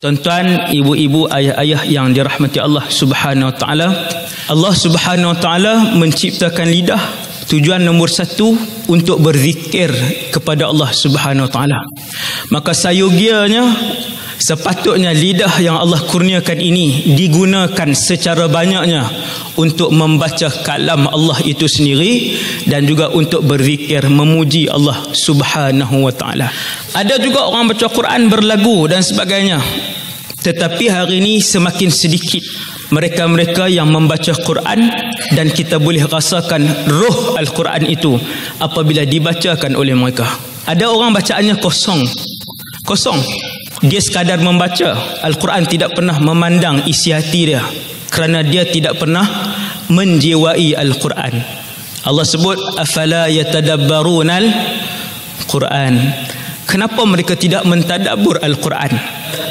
Tuan-tuan, ibu-ibu, ayah-ayah yang dirahmati Allah Subhanahu wa taala. Allah Subhanahu wa taala menciptakan lidah tujuan nombor satu untuk berzikir kepada Allah Subhanahu wa taala. Maka sayogianya sepatutnya lidah yang Allah kurniakan ini digunakan secara banyaknya untuk membaca kalam Allah itu sendiri dan juga untuk berzikir memuji Allah Subhanahu wa taala. Ada juga orang baca Quran berlagu dan sebagainya. Tetapi hari ini semakin sedikit mereka-mereka yang membaca Quran dan kita boleh rasakan roh Al-Quran itu apabila dibacakan oleh mereka. Ada orang bacaannya kosong. Dia sekadar membaca. Al-Quran tidak pernah memandang isi hati dia kerana dia tidak pernah menjiwai Al-Quran. Allah sebut afala yatadabbarunal Quran. Kenapa mereka tidak mentadabbur Al-Quran?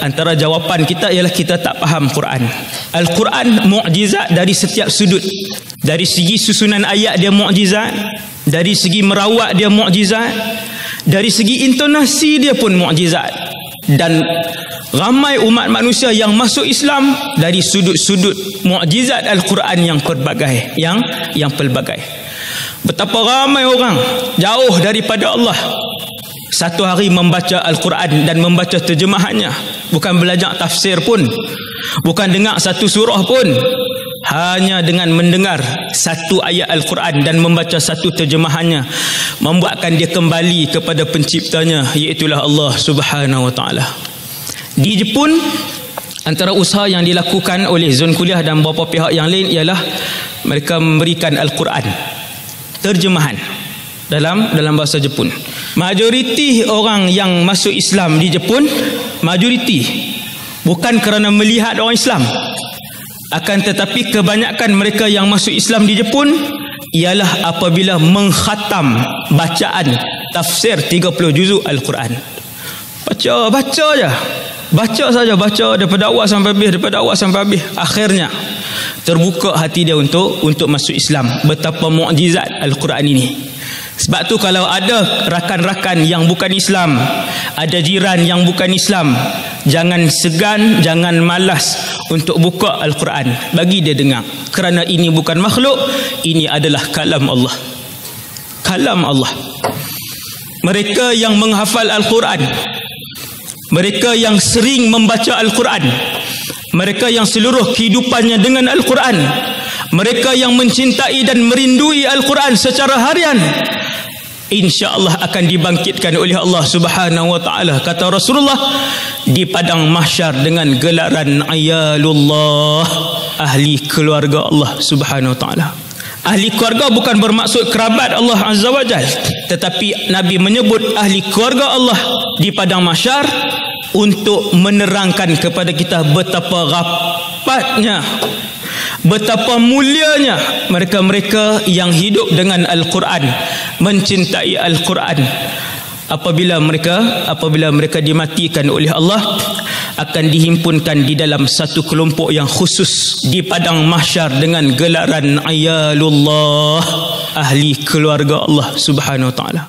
Antara jawapan kita ialah kita tak faham Quran. Al-Quran mukjizat dari setiap sudut. Dari segi susunan ayat dia mukjizat, dari segi merawat dia mukjizat, dari segi intonasi dia pun mukjizat. Dan ramai umat manusia yang masuk Islam dari sudut-sudut mukjizat Al-Quran yang pelbagai, yang pelbagai. Betapa ramai orang jauh daripada Allah satu hari membaca Al-Quran dan membaca terjemahannya, bukan belajar tafsir pun, bukan dengar satu surah pun, hanya dengan mendengar satu ayat Al-Quran dan membaca satu terjemahannya membuatkan dia kembali kepada penciptanya, iaitulah Allah Subhanahu wa taala. Di Jepun, antara usaha yang dilakukan oleh Zon Kuliah dan beberapa pihak yang lain ialah mereka memberikan Al-Quran terjemahan dalam bahasa Jepun. Majoriti orang yang masuk Islam di Jepun, majoriti bukan kerana melihat orang Islam, akan tetapi kebanyakan mereka yang masuk Islam di Jepun ialah apabila mengkhatam bacaan tafsir 30 juzuk Al-Quran. Baca je. Baca saja, baca daripada awal sampai habis. Akhirnya terbuka hati dia untuk masuk Islam. Betapa mukjizat Al-Quran ini. Sebab tu kalau ada rakan-rakan yang bukan Islam, ada jiran yang bukan Islam, jangan segan, jangan malas untuk buka Al-Quran, bagi dia dengar. Kerana ini bukan makhluk, ini adalah kalam Allah. Kalam Allah. Mereka yang menghafal Al-Quran, mereka yang sering membaca Al-Quran, mereka yang seluruh kehidupannya dengan Al-Quran, mereka yang mencintai dan merindui Al-Quran secara harian, insya-Allah akan dibangkitkan oleh Allah Subhanahu wa taala. Kata Rasulullah, di padang mahsyar dengan gelaran ayalullah, ahli keluarga Allah Subhanahu wa taala. Ahli keluarga bukan bermaksud kerabat Allah Azza wa Jal, tetapi Nabi menyebut ahli keluarga Allah di padang mahsyar untuk menerangkan kepada kita betapa rapatnya, betapa mulianya mereka-mereka yang hidup dengan Al-Quran, mencintai Al-Quran. Apabila mereka dimatikan oleh Allah, akan dihimpunkan di dalam satu kelompok yang khusus di padang mahsyar dengan gelaran ayalullah, ahli keluarga Allah Subhanahu wa taala.